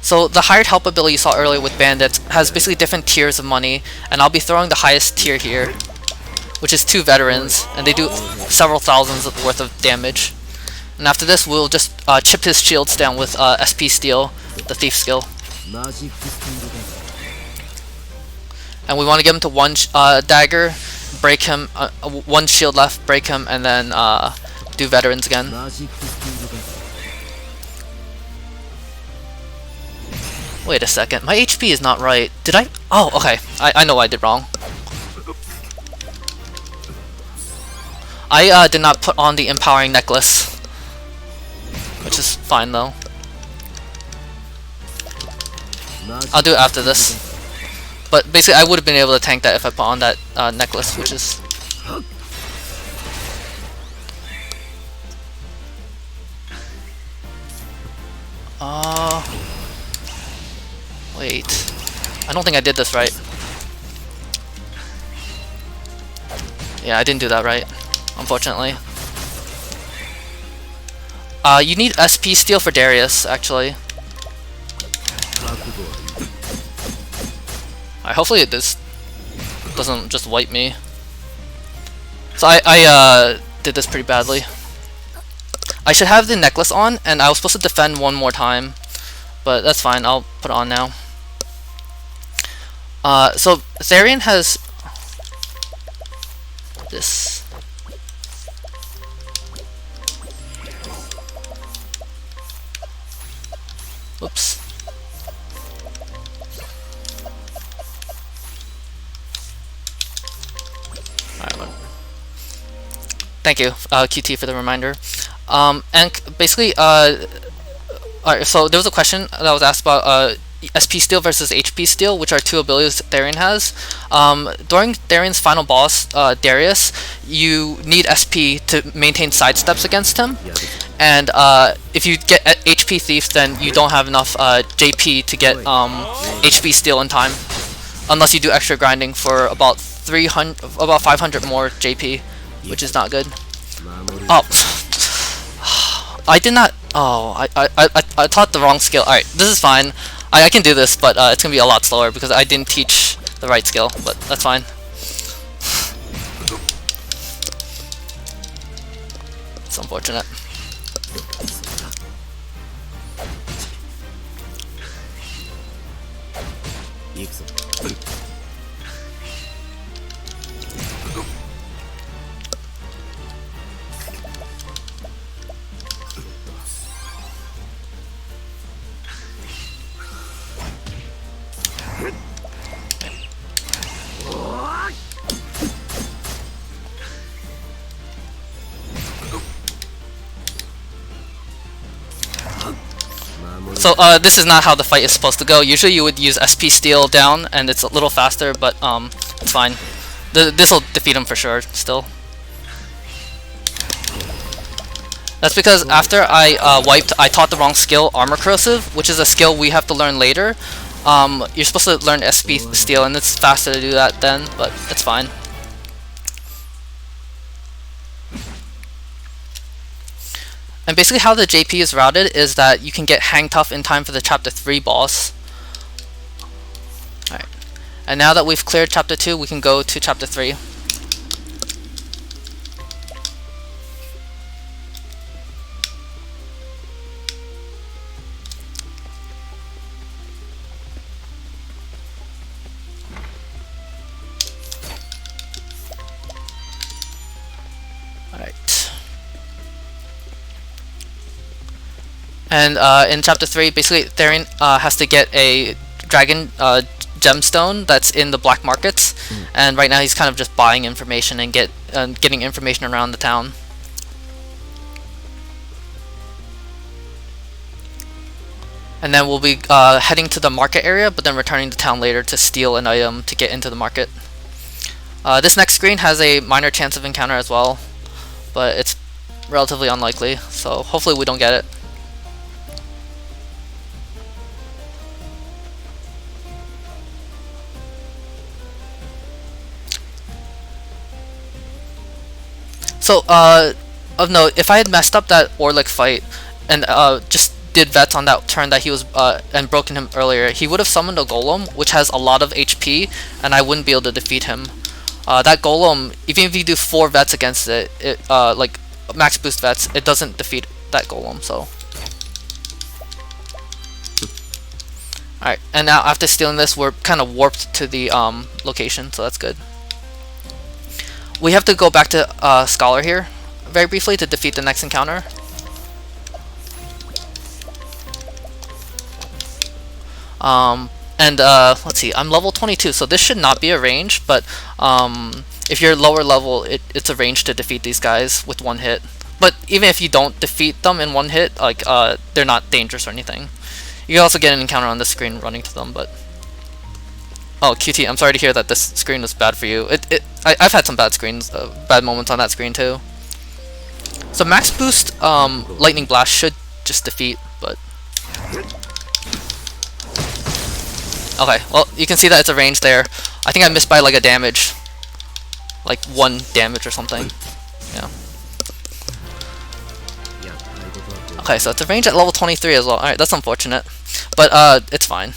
So the hired help ability you saw earlier with bandits has basically different tiers of money, and I'll be throwing the highest tier here, which is 2 veterans, and they do several thousands worth of damage. And after this, we'll just chip his shields down with SP Steel, the thief skill. And we want to get him to 1 dagger, break him, 1 shield left, break him, and then do veterans again. Wait a second, my HP is not right. Did I? Oh, okay. I know what I did wrong. I did not put on the empowering necklace, which is fine though. I'll do it after this. But basically, I would have been able to tank that if I put on that necklace, which is. Wait. I don't think I did this right. Yeah, I didn't do that right, unfortunately. You need SP steal for Darius, actually. Alright, hopefully this doesn't just wipe me. So I did this pretty badly. I should have the necklace on, and I was supposed to defend one more time, but that's fine. I'll put it on now. So Therion has this. Whoops. Alright, thank you, QT, for the reminder. And basically, alright, so there was a question that was asked about SP steal versus HP steal, which are two abilities Therion has. During Therion's final boss, Darius, you need SP to maintain sidesteps against him. And if you get HP thief, then you don't have enough JP to get HP steal in time, unless you do extra grinding for about 500 more JP, which is not good. Oh, I did not. Oh, I taught the wrong skill. Alright, this is fine. I can do this, but it's gonna be a lot slower because I didn't teach the right skill. But that's fine. It's unfortunate. So this is not how the fight is supposed to go. Usually you would use SP steal down, and it's a little faster, but it's fine. This will defeat him for sure. Still, that's because after I wiped, I taught the wrong skill, armor corrosive, which is a skill we have to learn later. You're supposed to learn SP steal, and it's faster to do that then, but it's fine. And basically how the JP is routed is that you can get Hang Tough in time for the Chapter 3 boss. Alright. And now that we've cleared Chapter 2, we can go to Chapter 3. Alright. And in Chapter 3, basically Therion has to get a dragon gemstone that's in the black markets, and right now he's kind of just buying information and getting information around the town. And then we'll be heading to the market area, but then returning to town later to steal an item to get into the market. This next screen has a minor chance of encounter as well, but it's relatively unlikely, so hopefully we don't get it. So, of note, if I had messed up that Orlick fight and just did vets on that turn that he was and broken him earlier, he would have summoned a golem, which has a lot of HP, and I wouldn't be able to defeat him. That golem, even if you do 4 vets against it, like max boost vets, it doesn't defeat that golem. So, alright, and now after stealing this, we're kind of warped to the location, so that's good. We have to go back to Scholar here very briefly to defeat the next encounter. Let's see, I'm level 22, so this should not be a range, but if you're lower level, it's a range to defeat these guys with 1 hit. But even if you don't defeat them in 1 hit, like they're not dangerous or anything. You can also get an encounter on the screen running to them, but... Oh, QT, I'm sorry to hear that this screen was bad for you. I've had some bad screens, bad moments on that screen too. So max boost, lightning blast should just defeat, but Okay, well, you can see that it's a range there. I think I missed by like a damage. Like 1 damage or something. Yeah. Okay, so it's a range at level 23 as well. Alright, that's unfortunate. But, it's fine.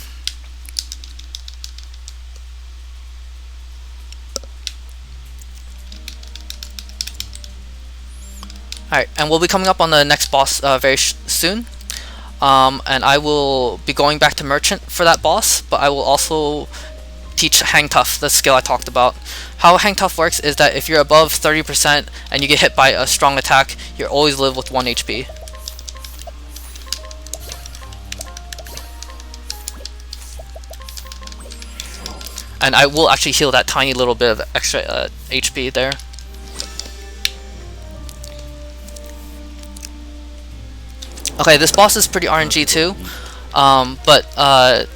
Alright, and we'll be coming up on the next boss very soon. And I will be going back to Merchant for that boss, but I will also teach Hang Tough, the skill I talked about. How Hang Tough works is that if you're above 30% and you get hit by a strong attack, you always live with 1 HP. And I will actually heal that tiny little bit of extra HP there. Okay, this boss is pretty RNG too, but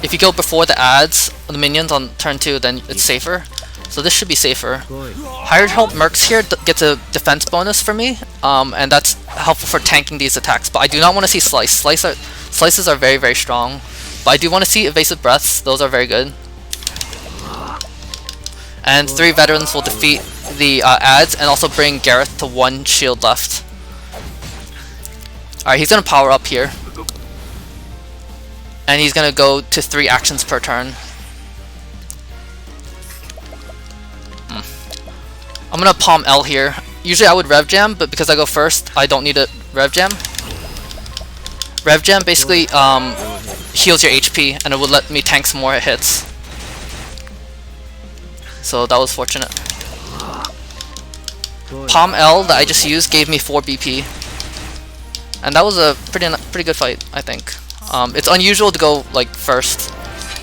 if you go before the ads, the minions on turn 2, then it's safer. So this should be safer. Higher health mercs here gets a defense bonus for me, and that's helpful for tanking these attacks. But I do not want to see Slice. Slices are very, very strong. But I do want to see Evasive Breaths. Those are very good. And 3 veterans will defeat the ads and also bring Gareth to 1 shield left. Alright, he's going to power up here. And he's going to go to 3 actions per turn. I'm going to Palm L here. Usually I would Rev Jam, but because I go first, I don't need a Rev Jam. Rev Jam basically heals your HP, and it would let me tank some more hits. So that was fortunate. Palm L that I just used gave me 4 BP. And that was a pretty good fight, I think. It's unusual to go like first.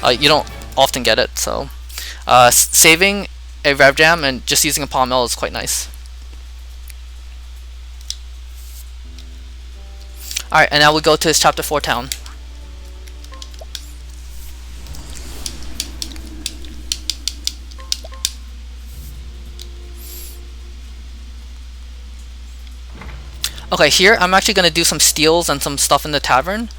You don't often get it, so saving a Rev Jam and just using a Palm L is quite nice. Alright, and now we go to his Chapter 4 town. Okay, here I'm actually going to do some steals and some stuff in the tavern.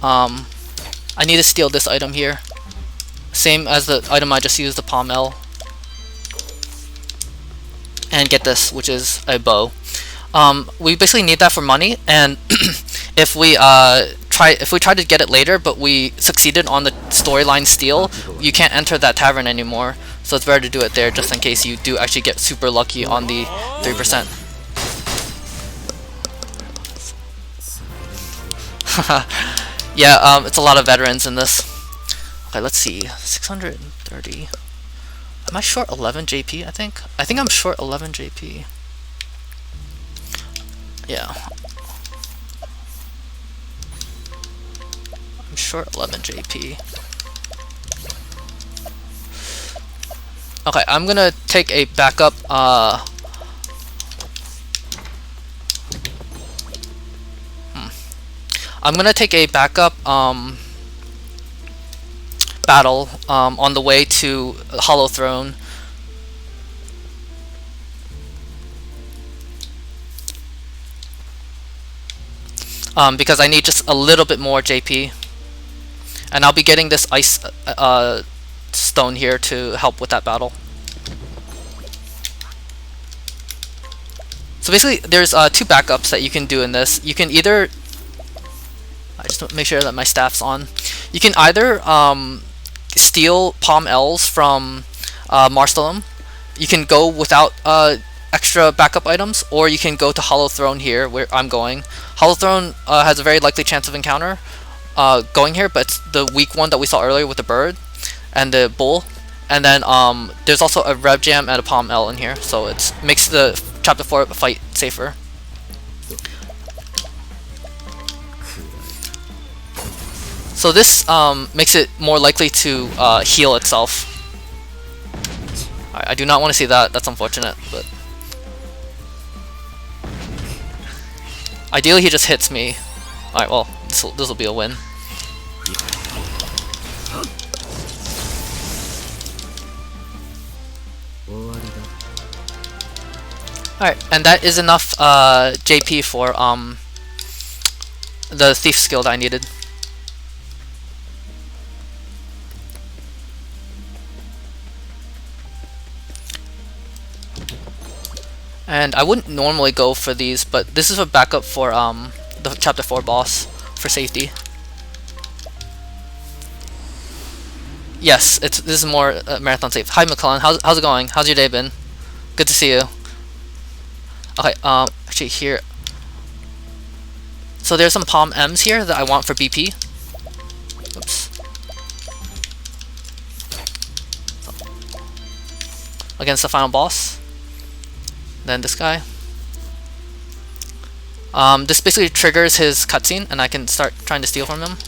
I need to steal this item here. Same as the item I just used, the Palm L. And get this, which is a bow. We basically need that for money, and if we try to get it later, but we succeeded on the storyline steal, you can't enter that tavern anymore. So it's better to do it there, just in case you do actually get super lucky on the 3%. Yeah, it's a lot of veterans in this. Okay, let's see. 630. Am I short 11 JP, I think? I think I'm short 11 JP. Yeah. I'm short 11 JP. Okay, I'm gonna take a backup, I'm gonna take a backup battle on the way to Hollow Throne. Because I need just a little bit more JP. And I'll be getting this ice stone here to help with that battle. So basically there's 2 backups that you can do in this. You can either I just want to make sure that my staff's on. You can either steal Palm L's from Marstellum. You can go without extra backup items, or you can go to Hollow Throne here, where I'm going. Hollow Throne has a very likely chance of encounter going here, but it's the weak one that we saw earlier with the bird and the bull. And then there's also a Rev Jam and a Palm L in here, so it makes the Chapter 4 fight safer. So this makes it more likely to heal itself. I do not want to see that. That's unfortunate, but ideally he just hits me. Alright, well, this will be a win. Alright, and that is enough JP the thief skill that I needed. And I wouldn't normally go for these, but this is a backup for the chapter 4 boss for safety. Yes, this is more marathon safe. Hi McClellan, how's it going? How's your day been? Good to see you. Okay, actually here. So there's some Palm M's here that I want for BP. Oops. Against the final boss. Then this guy. This basically triggers his cutscene, and I can start trying to steal from him.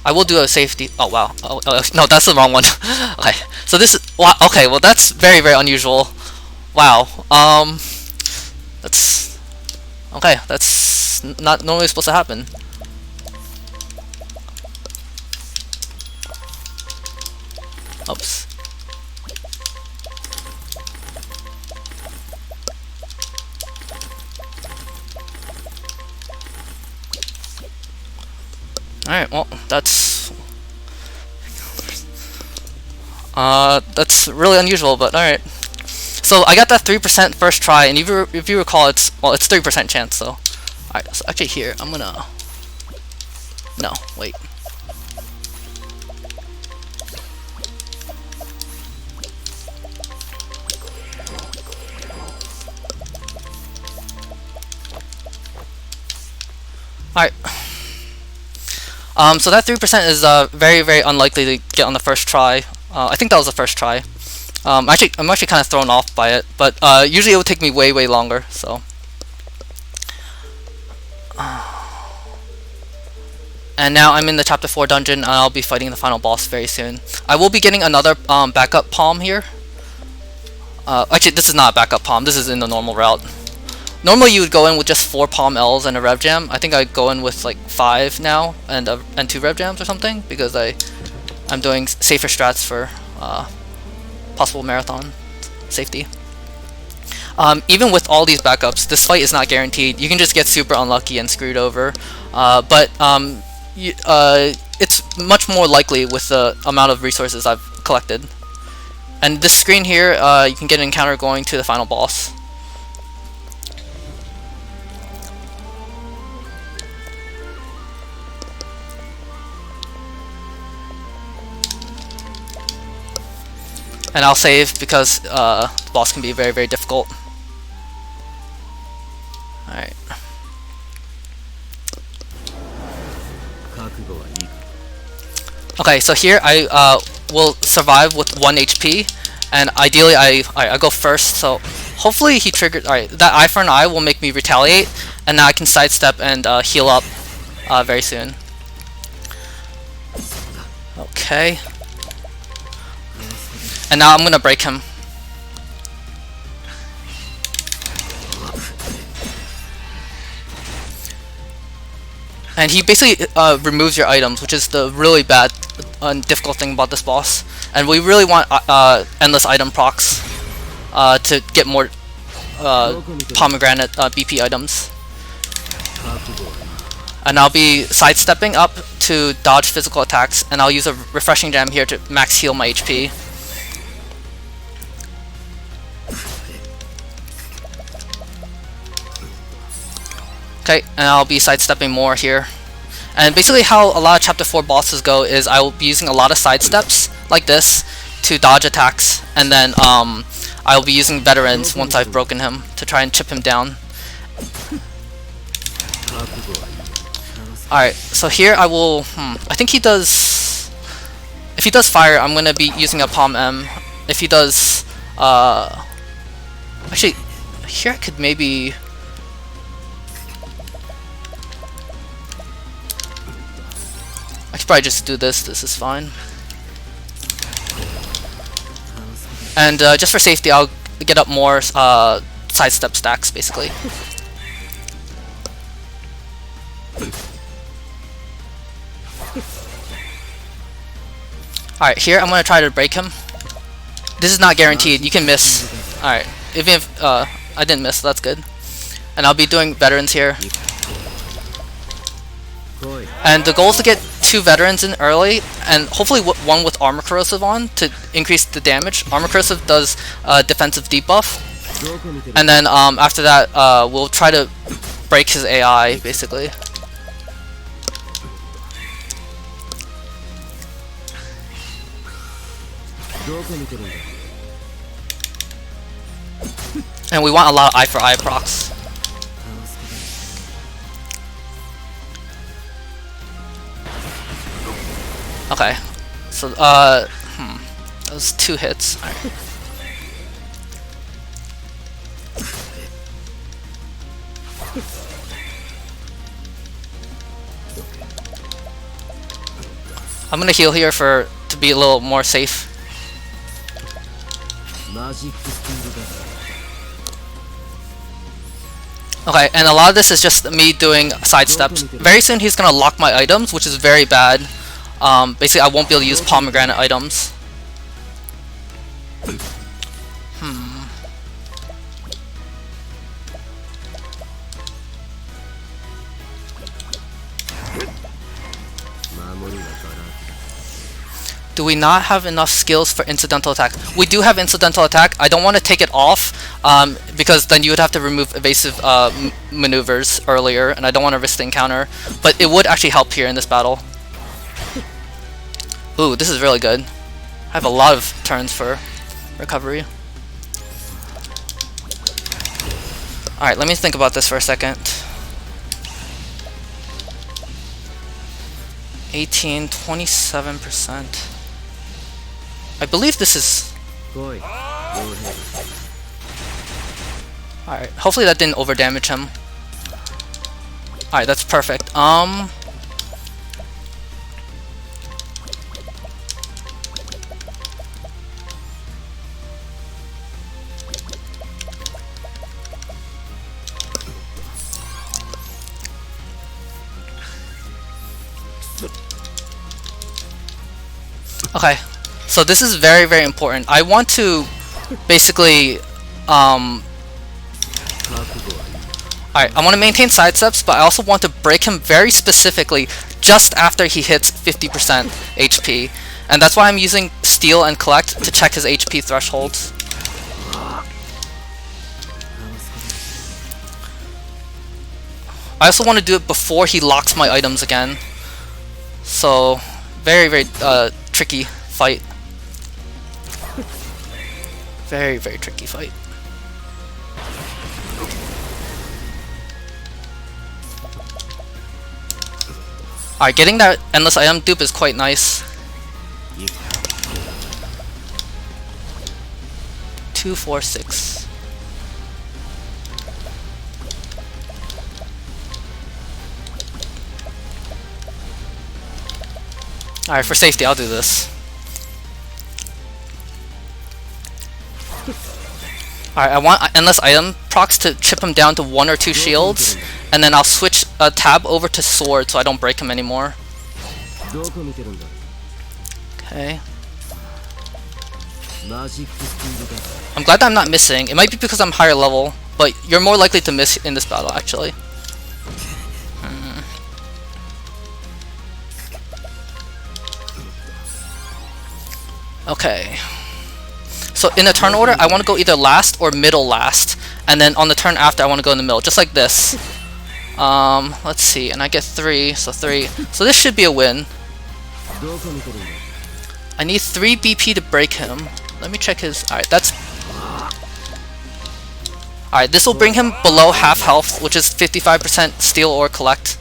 I will do a safety. Oh wow. Oh, no, that's the wrong one. Okay. So this is wow. Okay. Well, that's very unusual. Wow. That's okay. That's not normally supposed to happen. Oops. Alright, well, that's really unusual, but alright. So I got that 3% first try, and if you recall, it's 3% chance. So, alright. So actually, here I'm gonna. No, wait. Alright. So that 3% is very unlikely to get on the first try. I think that was the first try. I'm actually kind of thrown off by it, but usually it would take me way longer. So, and now I'm in the chapter 4 dungeon, and I'll be fighting the final boss very soon. I will be getting another backup palm here. Actually, this is not a backup palm. This is in the normal route. Normally you would go in with just 4 Palm L's and a Rev Jam. I think I'd go in with like 5 now and 2 Rev Jams or something, because I'm doing safer strats for possible marathon safety. Even with all these backups, this fight is not guaranteed. You can just get super unlucky and screwed over, but it's much more likely with the amount of resources I've collected. And this screen here, you can get an encounter going to the final boss. And I'll save because the boss can be very difficult. Alright. Okay, so here I will survive with 1 HP, and ideally I go first, so hopefully he triggered. Alright, that eye for an eye will make me retaliate, and now I can sidestep and heal up very soon. Okay. And now I'm gonna break him. And he basically removes your items, which is the really bad and difficult thing about this boss. And we really want endless item procs to get more pomegranate BP items. And I'll be sidestepping up to dodge physical attacks, and I'll use a refreshing gem here to max heal my HP. Okay, and I'll be sidestepping more here. And basically how a lot of chapter 4 bosses go is I will be using a lot of sidesteps like this to dodge attacks, and then I'll be using veterans once I've broken him to try and chip him down. Alright, so here I will I think he does, if he does fire, I'm gonna be using a Palm M. If he does actually here I could maybe I could probably just do this. This is fine. And just for safety, I'll get up more sidestep stacks, basically. Alright, here I'm going to try to break him. This is not guaranteed. You can miss. Alright, even if I didn't miss, that's good. And I'll be doing veterans here. And the goal is to get 2 veterans in early, and hopefully one with armor corrosive on to increase the damage. Armor corrosive does defensive debuff, and then after that we'll try to break his AI basically. And we want a lot of eye for eye procs. Okay, so that was 2 hits. All right. I'm gonna heal here to be a little more safe. Okay, and a lot of this is just me doing side steps. Very soon he's gonna lock my items, which is very bad. Basically I won't be able to use pomegranate items. Do we not have enough skills for incidental attack? We do have incidental attack. I don't want to take it off because then you would have to remove evasive maneuvers earlier, and I don't want to risk the encounter. But it would actually help here in this battle. Ooh, this is really good. I have a lot of turns for recovery. Alright, let me think about this for a second. 18, 27%. I believe this is... Alright, hopefully that didn't overdamage him. Alright, that's perfect. Okay, so this is very, very important. I want to basically, alright, I want to maintain sidesteps, but I also want to break him very specifically just after he hits 50% HP. And that's why I'm using Steal and Collect to check his HP thresholds. I also want to do it before he locks my items again. So, very, very tricky fight. Very, very tricky fight. Alright, getting that endless item dupe is quite nice. 2, 4, 6. Alright, for safety, I'll do this. Alright, I want endless item procs to chip him down to 1 or 2 shields, and then I'll switch a tab over to sword so I don't break him anymore. Okay. I'm glad that I'm not missing. It might be because I'm higher level, but you're more likely to miss in this battle, actually. Okay. So in the turn order, I want to go either last or middle last, and then on the turn after, I want to go in the middle, just like this. Let's see, and I get 3, so 3. So this should be a win. I need 3 BP to break him. Let me check his... Alright, that's... Alright, this will bring him below half health, which is 55% Steal or Collect.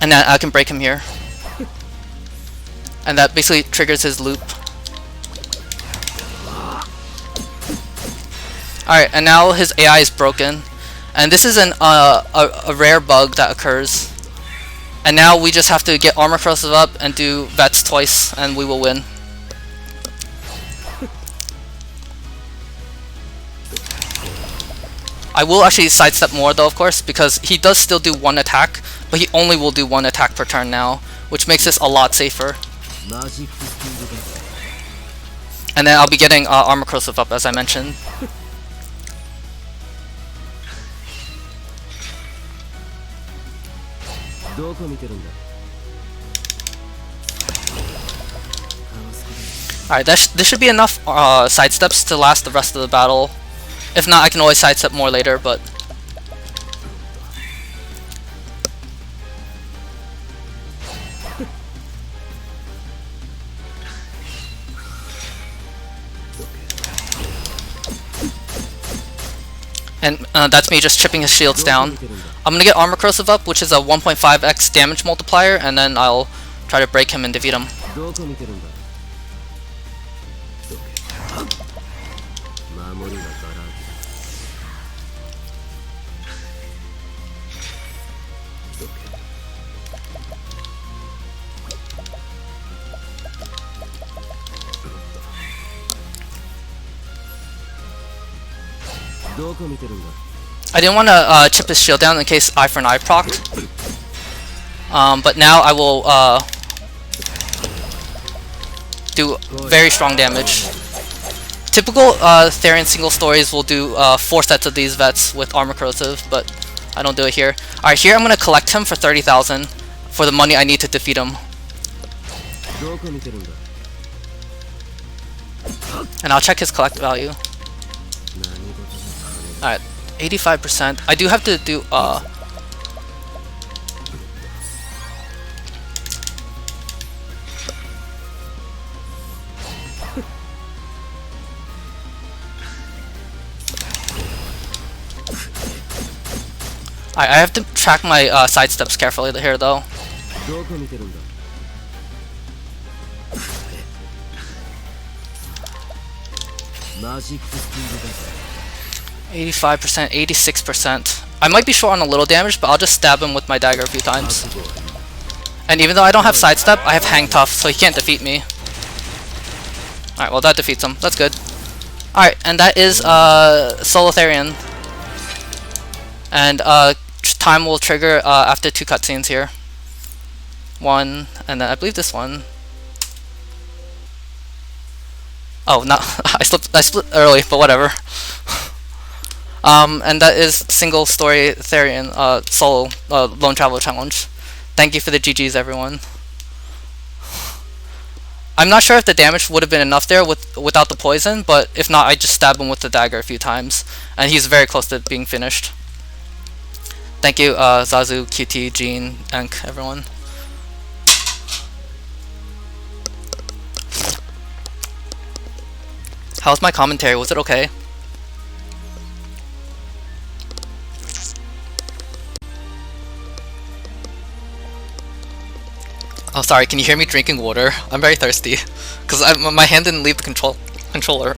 And then I can break him here. And that basically triggers his loop. Alright, and now his AI is broken. And this is a rare bug that occurs. And now we just have to get armor corrosive up and do vets twice, and we will win. I will actually sidestep more though, of course, because he does still do 1 attack, but he only will do 1 attack per turn now, which makes this a lot safer. And then I'll be getting armor corrosive up, as I mentioned. Alright, this should be enough sidesteps to last the rest of the battle. If not, I can always sidestep more later, but... And that's me just chipping his shields down. I'm gonna get Armor Corrosive up, which is a 1.5x damage multiplier, and then I'll try to break him and defeat him. I didn't want to chip his shield down in case eye for an eye procced. But now I will do very strong damage. Typical Therion single stories will do 4 sets of these vets with Armor Corrosive, but I don't do it here. Alright, here I'm going to collect him for 30,000 for the money I need to defeat him. And I'll check his collect value. Alright, 85%. I do have to do, I have to track my sidesteps carefully here, though. 85%, 86%. I might be short on a little damage, but I'll just stab him with my dagger a few times. And even though I don't have sidestep, I have hang tough, so he can't defeat me. Alright, well that defeats him. That's good. Alright, and that is Solo Therion. And time will trigger after 2 cutscenes here. One, and then I believe this one. Oh, no, I split early, but whatever. And that is single story Therion solo lone traveler challenge. Thank you for the GGs, everyone. I'm not sure if the damage would have been enough there without the poison, but if not, I just stab him with the dagger a few times, and he's very close to being finished. Thank you, Zazu, QT, Jean, Enk, everyone. How's my commentary? Was it okay? Oh, sorry, can you hear me drinking water? I'm very thirsty. Because my hand didn't leave the controller.